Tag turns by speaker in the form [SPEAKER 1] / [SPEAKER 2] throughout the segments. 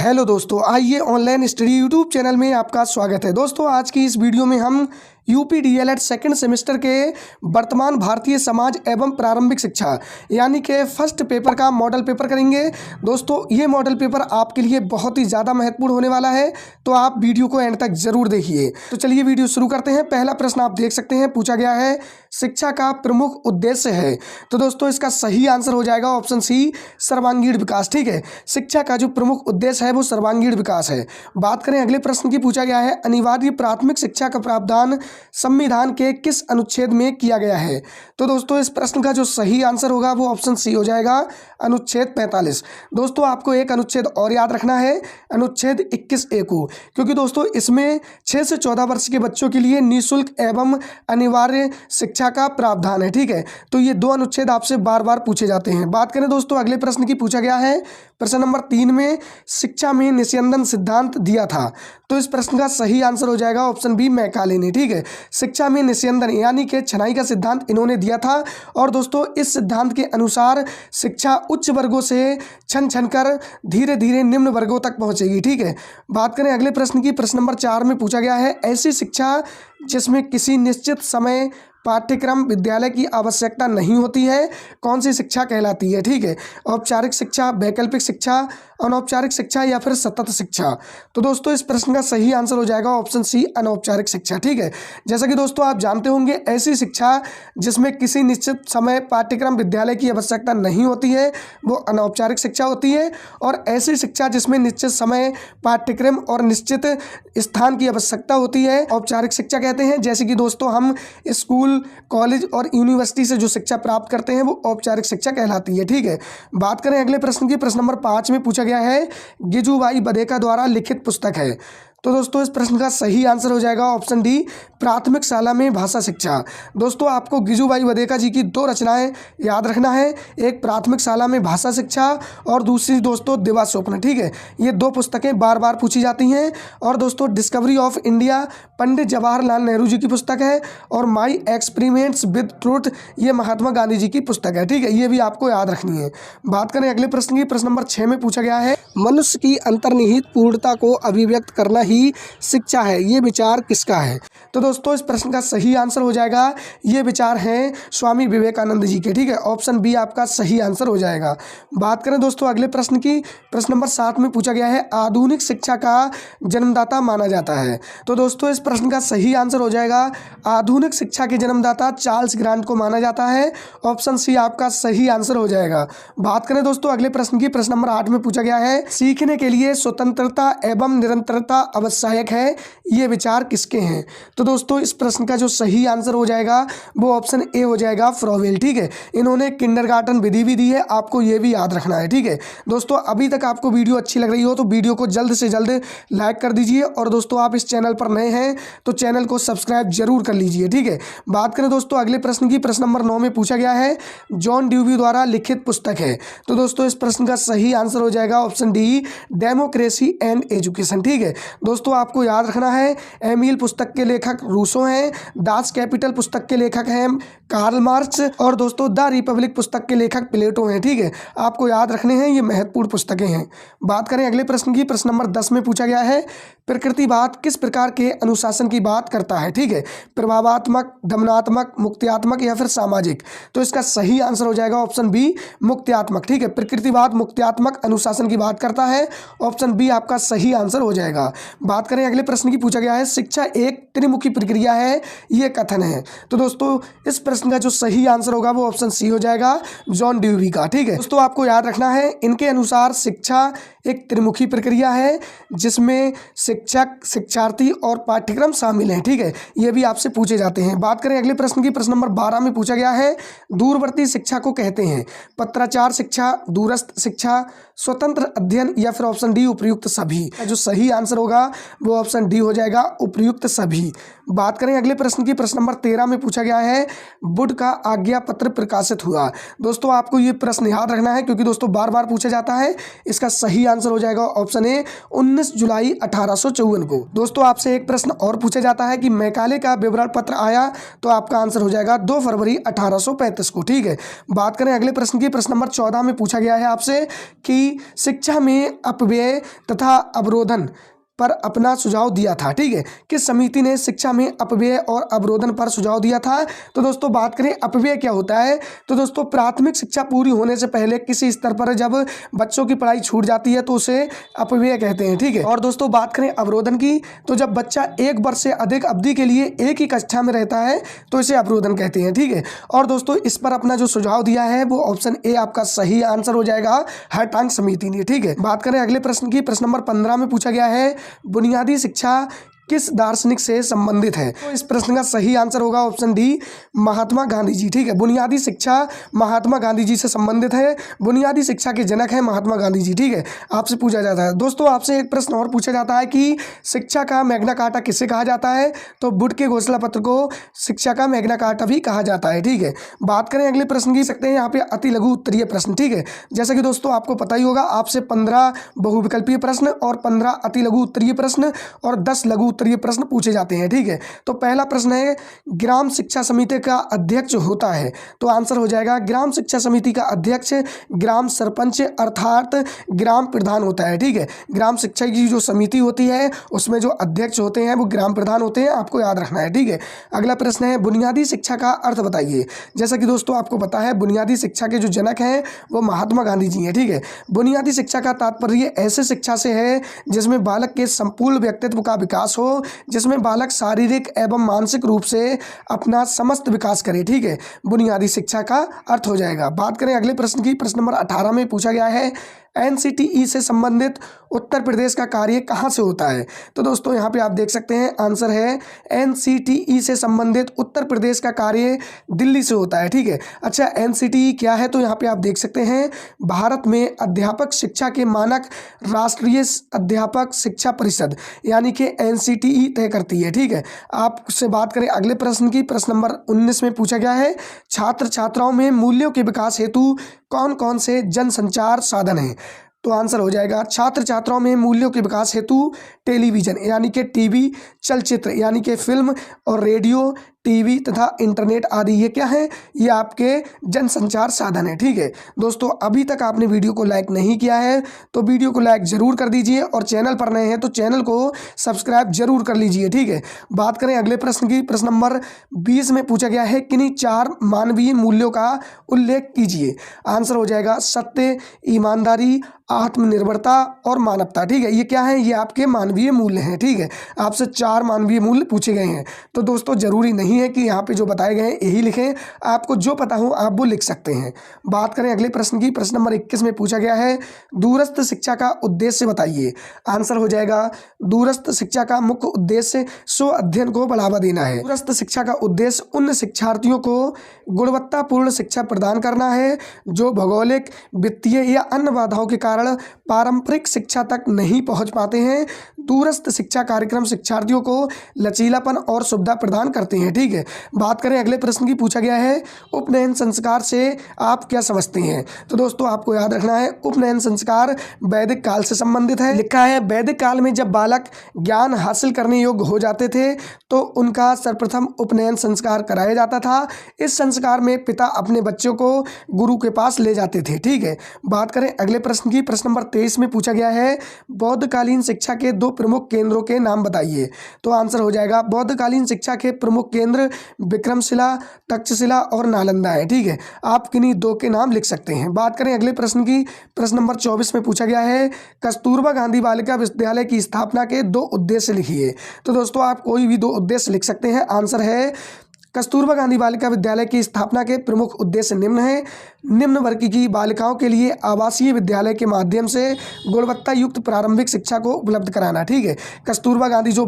[SPEAKER 1] Hello दोस्तों, आइए online study YouTube channel में आपका स्वागत है। दोस्तों आज की इस वीडियो में हम यूपी डीएलएड सेकंड सेमेस्टर के वर्तमान भारतीय समाज एवं प्रारंभिक शिक्षा यानी कि फर्स्ट पेपर का मॉडल पेपर करेंगे। दोस्तों ये मॉडल पेपर आपके लिए बहुत ही ज़्यादा महत्वपूर्ण होने वाला है, तो आप वीडियो को एंड तक जरूर देखिए। तो चलिए वीडियो शुरू करते हैं। पहला प्रश्न आप देख सकते हैं, पूछा गया है शिक्षा का प्रमुख उद्देश्य है। तो दोस्तों इसका सही आंसर हो जाएगा ऑप्शन सी, सर्वांगीण विकास। ठीक है, शिक्षा का जो प्रमुख उद्देश्य है वो सर्वांगीण विकास है। बात करें अगले प्रश्न की, पूछा गया है अनिवार्य प्राथमिक शिक्षा का प्रावधान संविधान के किस अनुच्छेद में किया गया है। तो दोस्तों इस प्रश्न का जो सही आंसर होगा वो ऑप्शन सी हो जाएगा, अनुच्छेद 45। दोस्तों आपको एक अनुच्छेद और याद रखना है, अनुच्छेद 21A को, क्योंकि दोस्तों इसमें 6 से 14 वर्ष के बच्चों के लिए निःशुल्क एवं अनिवार्य शिक्षा का प्रावधान है। ठीक है, तो ये दो अनुच्छेद आपसे बार बार पूछे जाते हैं। बात करें दोस्तों अगले प्रश्न की, पूछा गया है प्रश्न नंबर 3 में शिक्षा में निस्यंदन सिद्धांत दिया था। तो इस प्रश्न का सही आंसर हो जाएगा ऑप्शन बी, मैकाले ने। ठीक है, शिक्षा में निस्यंदन यानी कि छनाई का सिद्धांत इन्होंने दिया था। और दोस्तों इस सिद्धांत के अनुसार शिक्षा उच्च वर्गों से छन छन कर धीरे धीरे निम्न वर्गों तक पहुंचेगी। ठीक है, बात करें अगले प्रश्न की, प्रश्न नंबर 4 में पूछा गया है ऐसी शिक्षा जिसमें किसी निश्चित समय पाठ्यक्रम विद्यालय की आवश्यकता नहीं होती है, कौन सी शिक्षा कहलाती है। ठीक है, औपचारिक शिक्षा, वैकल्पिक शिक्षा, अनौपचारिक शिक्षा या फिर सतत शिक्षा। तो दोस्तों इस प्रश्न का सही आंसर हो जाएगा ऑप्शन सी, अनौपचारिक शिक्षा। ठीक है, जैसा कि दोस्तों आप जानते होंगे ऐसी शिक्षा जिसमें किसी निश्चित समय पाठ्यक्रम विद्यालय की आवश्यकता नहीं होती है वो अनौपचारिक शिक्षा होती है, और ऐसी शिक्षा जिसमें निश्चित समय पाठ्यक्रम और निश्चित स्थान की आवश्यकता होती है औपचारिक शिक्षा कहते हैं। जैसे कि दोस्तों हम स्कूल, कॉलेज और यूनिवर्सिटी से जो शिक्षा प्राप्त करते हैं वो औपचारिक शिक्षा कहलाती है। ठीक है, बात करें अगले प्रश्न की, प्रश्न नंबर 5 में पूछा गया है गिजुबाई बधेका द्वारा लिखित पुस्तक है। तो दोस्तों इस प्रश्न का सही आंसर हो जाएगा ऑप्शन डी, प्राथमिक शाला में भाषा शिक्षा। दोस्तों आपको गिजुबाई बधेका जी की दो रचनाएं याद रखना है, एक प्राथमिक शाला में भाषा शिक्षा और दूसरी दोस्तों दिवा स्वप्न। ठीक है, ये दो पुस्तकें बार बार पूछी जाती हैं। और दोस्तों discovery of India Pandit Jawaharlal Nehru ji की पुस्तक है, और माई एक्सपेरिमेंट्स विद ट्रूथ ये महात्मा गांधी जी की पुस्तक है। ठीक है, ये भी आपको याद रखनी है। बात करें अगले प्रश्न की, प्रश्न नंबर 6 में पूछा गया है मनुष्य की अंतर्निहित पूर्णता को अभिव्यक्त करना ही शिक्षा है, ये विचार किसका है। तो दोस्तों इस प्रश्न का सही आंसर हो जाएगा, ये विचार हैं स्वामी विवेकानंद जी के। ठीक है, ऑप्शन बी आपका सही आंसर हो जाएगा। बात करें दोस्तों अगले प्रश्न की, प्रश्न नंबर 7 में पूछा गया है आधुनिक शिक्षा का जन्मदाता माना जाता है। तो दोस्तों इस प्रश्न का सही आंसर हो जाएगा, आधुनिक शिक्षा के जन्मदाता चार्ल्स ग्रांट को माना जाता है। ऑप्शन सी आपका सही आंसर हो जाएगा। बात करें दोस्तों अगले प्रश्न की, प्रश्न नंबर 8 में पूछा गया है सीखने के लिए स्वतंत्रता एवं निरंतरता आवश्यक है, ये विचार किसके हैं। तो दोस्तों इस प्रश्न का जो सही आंसर हो जाएगा वो ऑप्शन ए हो जाएगा, फ्रोवेल। ठीक है, इन्होंने किंडरगार्टन विधि भी दी है, आपको ये भी याद रखना है। ठीक है दोस्तों, अभी तक आपको वीडियो अच्छी लग रही हो तो वीडियो को जल्द से जल्द लाइक कर दीजिए, और दोस्तों आप इस चैनल पर नए हैं तो चैनल को सब्सक्राइब जरूर कर लीजिए। ठीक है, बात करें दोस्तों अगले प्रश्न की, प्रश्न नंबर 9 में पूछा गया है जॉन ड्यूवी द्वारा लिखित पुस्तक है। तो दोस्तों इस प्रश्न का सही आंसर हो जाएगा option D, democracy and education. ठीक है दोस्तों, आपको याद रखना है एमिल पुस्तक के लेखक रूसो हैं, दास कैपिटल पुस्तक के लेखक हैं कार्ल मार्क्स, और दोस्तों द रिपब्लिक पुस्तक के लेखक प्लेटो हैं। ठीक है, आपको याद रखने हैं, ये महत्वपूर्ण पुस्तकें हैं। बात करें अगले प्रश्न की, प्रश्न नंबर 10 में पूछा गया है प्रकृतिवाद किस प्रकार के अनुशासन की बात करता है। ठीक है, प्रभावात्मक, दमनात्मक, मुक्त्यात्मक या फिर सामाजिक। तो इसका सही आंसर हो जाएगा ऑप्शन बी, मुक्त्यात्मक। ठीक है, प्रकृतिवाद मुक्त्यात्मक अनुशासन की बात करता है, ऑप्शन बी आपका सही आंसर हो जाएगा। बात करें अगले प्रश्न की, पूछा गया है शिक्षा एक त्रिमुखी प्रक्रिया है, ये कथन है। तो दोस्तों इस प्रश्न का जो सही आंसर होगा वो ऑप्शन सी हो जाएगा, जॉन ड्यूवी का। ठीक है दोस्तों, आपको याद रखना है इनके अनुसार शिक्षा एक त्रिमुखी प्रक्रिया है जिसमें शिक्षक, शिक्षार्थी और पाठ्यक्रम शामिल हैं। ठीक है, ये भी आपसे पूछे जाते हैं। बात करें अगले प्रश्न की, प्रश्न नंबर 12 में पूछा गया है दूरवर्ती शिक्षा को कहते हैं पत्राचार शिक्षा, दूरस्थ शिक्षा, स्वतंत्र अध्ययन या फिर ऑप्शन डी उपयुक्त सभी। जो सही आंसर होगा वो ऑप्शन डी हो जाएगा, उपयुक्त सभी। बात करें अगले प्रश्न की, प्रश्न नंबर 13 में पूछा गया है बुद्ध का आज्ञा पत्र प्रकाशित हुआ। दोस्तों आपको ये प्रश्न याद रखना है क्योंकि दोस्तों बार बार पूछा जाता है। इसका सही आंसर हो जाएगा ऑप्शन ए 19 जुलाई 1854 को। दोस्तों आपसे एक प्रश्न और पूछा जाता है कि मैकाले का विवरण पत्र आया, तो आपका आंसर हो जाएगा 2 फरवरी 1835 को। ठीक है, बात करें अगले प्रश्न की। प्रश्न नंबर 14 में पूछा गया है आपसे कि शिक्षा में अपव्यय तथा अवरोधन पर अपना सुझाव दिया था। ठीक है, किस समिति ने शिक्षा में अपव्यय और अवरोधन पर सुझाव दिया था? तो दोस्तों बात करें अपव्यय क्या होता है, तो दोस्तों प्राथमिक शिक्षा पूरी होने से पहले किसी स्तर पर जब बच्चों की पढ़ाई छूट जाती है तो उसे अपव्यय कहते हैं। ठीक है, और दोस्तों बात करें अवरोधन की, तो जब बच्चा 1 वर्ष से अधिक अवधि के लिए एक ही कक्षा में रहता है तो इसे अवरोधन कहते हैं। ठीक है, और दोस्तों इस पर अपना जो सुझाव दिया है वो ऑप्शन ए आपका सही आंसर हो जाएगा, हर्टांग समिति ने। ठीक है, बात करें अगले प्रश्न की। प्रश्न नंबर 15 में पूछा गया है बुनियादी शिक्षा किस दार्शनिक से संबंधित है? तो इस प्रश्न का सही आंसर होगा ऑप्शन डी, महात्मा गांधी जी। ठीक है, बुनियादी शिक्षा महात्मा गांधी जी से संबंधित है। बुनियादी शिक्षा के जनक है महात्मा गांधी जी। ठीक है, आपसे पूछा जाता है। दोस्तों आपसे एक प्रश्न और पूछा जाता है कि शिक्षा का मैग्ना कार्टा किसे कहा जाता है? तो वुड के घोषणा पत्र को शिक्षा का मैग्ना कार्टा भी कहा जाता है। ठीक है, बात करें अगले प्रश्न की, सकते हैं यहाँ पे अति लघु उत्तरीय प्रश्न। ठीक है, जैसा कि दोस्तों आपको पता ही होगा, आपसे 15 बहुविकल्पीय प्रश्न और 15 अति लघु उत्तरीय प्रश्न और 10 लघु उत्तरीय प्रश्न पूछे जाते हैं। ठीक है, तो पहला प्रश्न है ग्राम शिक्षा समिति का अध्यक्ष होता है? तो आंसर हो जाएगा ग्राम शिक्षा समिति का अध्यक्ष ग्राम सरपंच अर्थात ग्राम प्रधान होता है। ठीक है, ग्राम शिक्षा की जो समिति होती है उसमें जो अध्यक्ष होते हैं वो ग्राम प्रधान होते हैं, आपको याद रखना है। ठीक है, अगला प्रश्न है बुनियादी शिक्षा का अर्थ बताइए। जैसा कि दोस्तों आपको पता है बुनियादी शिक्षा के जो जनक हैं वो महात्मा गांधी जी हैं। ठीक है, बुनियादी शिक्षा का तात्पर्य ऐसे शिक्षा से है जिसमें बालक के संपूर्ण व्यक्तित्व का विकास हो, जिसमें बालक शारीरिक एवं मानसिक रूप से अपना समस्त विकास करे। ठीक है, बुनियादी शिक्षा का अर्थ हो जाएगा। बात करें अगले प्रश्न की। प्रश्न नंबर 18 में पूछा गया है एनसीटीई से संबंधित उत्तर प्रदेश का कार्य कहाँ से होता है? तो दोस्तों यहाँ पे आप देख सकते हैं आंसर है एनसीटीई से संबंधित उत्तर प्रदेश का कार्य दिल्ली से होता है। ठीक है, अच्छा एनसीटीई क्या है? तो यहाँ पे आप देख सकते हैं भारत में अध्यापक शिक्षा के मानक राष्ट्रीय अध्यापक शिक्षा परिषद यानी कि एनसीटीई तय करती है। ठीक है, आपसे बात करें अगले प्रश्न की। प्रश्न नंबर 19 में पूछा गया है छात्र छात्राओं में मूल्यों के विकास हेतु कौन कौन से जनसंचार साधन हैं? तो आंसर हो जाएगा छात्र छात्राओं में मूल्यों के विकास हेतु टेलीविजन यानी कि टीवी, चलचित्र यानी कि फिल्म और रेडियो, टीवी तथा इंटरनेट आदि ये क्या है? ये आपके जनसंचार साधन है। ठीक है दोस्तों, अभी तक आपने वीडियो को लाइक नहीं किया है तो वीडियो को लाइक जरूर कर दीजिए और चैनल पर नए हैं तो चैनल को सब्सक्राइब जरूर कर लीजिए। ठीक है, बात करें अगले प्रश्न की। प्रश्न नंबर 20 में पूछा गया है किन्हीं 4 मानवीय मूल्यों का उल्लेख कीजिए। आंसर हो जाएगा सत्य, ईमानदारी, आत्मनिर्भरता और मानवता। ठीक है, ये क्या है? ये आपके मानवीय मूल्य हैं। ठीक है, आपसे 4 मानवीय मूल्य पूछे गए हैं। तो दोस्तों जरूरी नहीं है कि यहाँ पे जो बताए गए हैं यही लिखें, आपको जो पता हो आप वो लिख सकते हैं। बात करें अगले प्रश्न की। प्रश्न नंबर 21 में पूछा गया है दूरस्थ शिक्षा का उद्देश्य बताइए। आंसर हो जाएगा दूरस्थ शिक्षा का मुख्य उद्देश्य स्व अध्ययन को बढ़ावा देना है। दूरस्थ शिक्षा का उद्देश्य उन शिक्षार्थियों को गुणवत्तापूर्ण शिक्षा प्रदान करना है जो भौगोलिक, वित्तीय या अन्य बाधाओं के कारण पारंपरिक शिक्षा तक नहीं पहुंच पाते हैं। दूरस्थ शिक्षा कार्यक्रम शिक्षार्थियों को लचीलापन और सुविधा प्रदान करते हैं। ठीक है, बात करें अगले प्रश्न की। पूछा गया है उपनयन संस्कार से आप क्या समझते हैं? तो दोस्तों आपको याद रखना है उपनयन संस्कार वैदिक काल से संबंधित है। लिखा है वैदिक काल में जब बालक ज्ञान हासिल करने योग्य हो जाते थे तो उनका सर्वप्रथम उपनयन संस्कार कराया जाता था। इस संस्कार में पिता अपने बच्चों को गुरु के पास ले जाते थे। ठीक है, बात करें अगले प्रश्न की। प्रश्न नंबर 23 में पूछा गया है बौद्धकालीन शिक्षा के 2 प्रमुख केंद्रों के नाम बताइए। तो आंसर हो जाएगा बौद्धकालीन शिक्षा के प्रमुख केंद्र विक्रमशिला, तक्षशिला और नालंदा है। ठीक है, आप किन्हीं 2 के नाम लिख सकते हैं। बात करें अगले प्रश्न की। प्रश्न नंबर 24 में पूछा गया है कस्तूरबा गांधी बालिका विश्वविद्यालय की स्थापना के 2 उद्देश्य लिखिए। तो दोस्तों आप कोई भी 2 उद्देश्य लिख सकते हैं। आंसर है कस्तूरबा गांधी बालिका विद्यालय की स्थापना के प्रमुख उद्देश्य निम्न है। निम्न वर्ग की बालिकाओं के लिए आवासीय विद्यालय के माध्यम से गुणवत्ता युक्त प्रारंभिक शिक्षा को उपलब्ध कराना। ठीक है, कस्तूरबा गांधी जो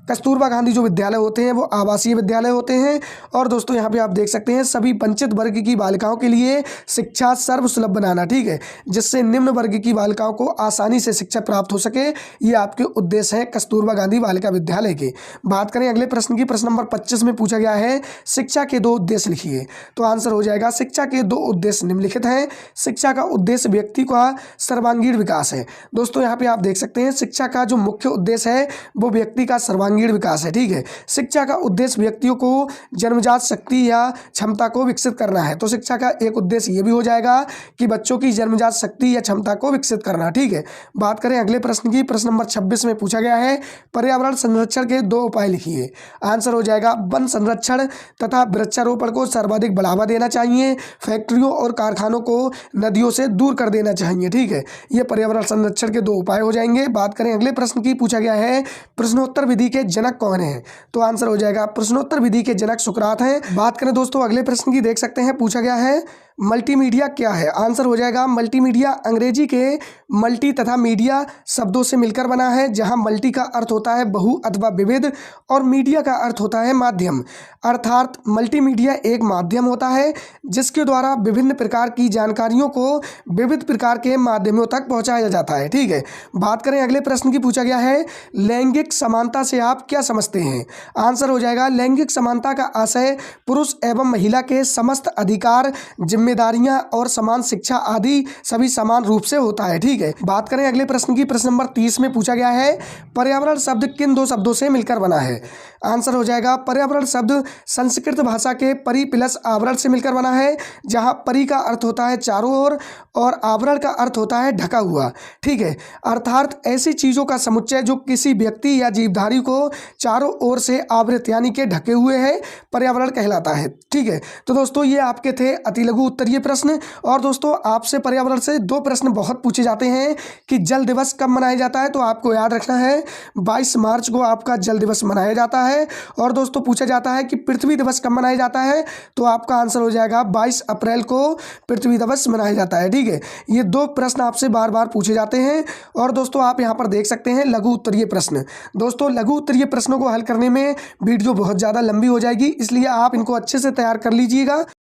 [SPEAKER 1] कस्तूरबा गांधी जो विद्यालय होते हैं वो आवासीय विद्यालय होते हैं। और दोस्तों यहाँ पे आप देख सकते हैं सभी वंचित वर्ग की बालिकाओं के लिए शिक्षा सर्वसुलभ बनाना, ठीक है, जिससे निम्न वर्ग की बालिकाओं को आसानी से शिक्षा प्राप्त हो सके, ये आपके उद्देश्य हैं कस्तूरबा गांधी बालिका विद्यालय के। बात करें अगले प्रश्न की, प्रश्न नंबर 25 में पूछा गया है शिक्षा के 2 उद्देश्य लिखिए। तो आंसर हो जाएगा शिक्षा के 2 उद्देश्य निम्नलिखित हैं। शिक्षा का उद्देश्य व्यक्ति का सर्वांगीण विकास है। दोस्तों यहाँ पे आप देख सकते हैं शिक्षा का जो मुख्य उद्देश्य है वो व्यक्ति का सर्वांगीण विकास है, ठीक है। शिक्षा का उद्देश्य व्यक्तियों को जन्मजात शक्ति या क्षमता को विकसित करना है। तो शिक्षा का एक उद्देश्य ये भी हो जाएगा कि बच्चों की जन्मजात शक्ति या क्षमता को विकसित करना, ठीक है। बात करें अगले प्रश्न की, प्रश्न नंबर 26 में पूछा गया है पर्यावरण संरक्षण के 2 उपाय लिखिए। आंसर हो जाएगा वन संरक्षण तथा वृक्षारोपण को सर्वाधिक बढ़ावा देना चाहिए, फैक्ट्रियों और कारखानों को नदियों से दूर कर देना चाहिए, ठीक है। ये पर्यावरण संरक्षण के 2 उपाय हो जाएंगे। बात करें अगले प्रश्न की, पूछा गया है प्रश्नोत्तर विधि के जनक कौन है। तो आंसर हो जाएगा प्रश्नोत्तर विधि के जनक सुकरात हैं। बात करें दोस्तों अगले प्रश्न की, देख सकते हैं पूछा गया है मल्टीमीडिया क्या है। आंसर हो जाएगा मल्टीमीडिया अंग्रेजी के मल्टी तथा मीडिया शब्दों से मिलकर बना है, जहां मल्टी का अर्थ होता है बहु अथवा विविध और मीडिया का अर्थ होता है माध्यम। अर्थात मल्टीमीडिया एक माध्यम होता है जिसके द्वारा विभिन्न प्रकार की जानकारियों को विविध प्रकार के माध्यमों तक पहुंचाया जाता है, ठीक है। बात करें अगले प्रश्न की, पूछा गया है लैंगिक समानता से आप क्या समझते हैं। आंसर हो जाएगा लैंगिक समानता का आशय पुरुष एवं महिला के समस्त अधिकार, जिम्मेदारियां और समान शिक्षा आदि सभी समान रूप से होता है, ठीक है। बात करें अगले प्रश्न की, प्रश्न नंबर 30 में पूछा गया है पर्यावरण शब्द किन 2 शब्दों से मिलकर बना है। आंसर हो जाएगा पर्यावरण शब्द संस्कृत भाषा के परि प्लस आवरण से मिलकर बना है, जहां परि का अर्थ होता है चारों ओर और आवरण का अर्थ होता है ढका हुआ, ठीक है। अर्थात ऐसी चीजों का समुच्चय जो किसी व्यक्ति या जीवधारी को चारों ओर से आवृत यानी कि ढके हुए है, पर्यावरण कहलाता है, ठीक है। तो दोस्तों ये आपके थे अति लघु उत्तरीय प्रश्न। और दोस्तों आपसे पर्यावरण से 2 प्रश्न बहुत पूछे जाते हैं कि जल दिवस कब मनाया जाता है। तो आपको याद रखना है 22 मार्च को आपका जल दिवस मनाया जाता है। और दोस्तों पूछा जाता है कि पृथ्वी दिवस कब मनाया जाता है। तो आपका आंसर हो जाएगा 22 अप्रैल को पृथ्वी दिवस मनाया जाता है, ठीक है। ये 2 प्रश्न आपसे बार बार पूछे जाते हैं। और दोस्तों आप यहाँ पर देख सकते हैं लघु उत्तरीय प्रश्न। दोस्तों लघु उत्तरीय प्रश्नों को हल करने में वीडियो बहुत ज़्यादा लंबी हो जाएगी, इसलिए आप इनको अच्छे से तैयार कर लीजिएगा।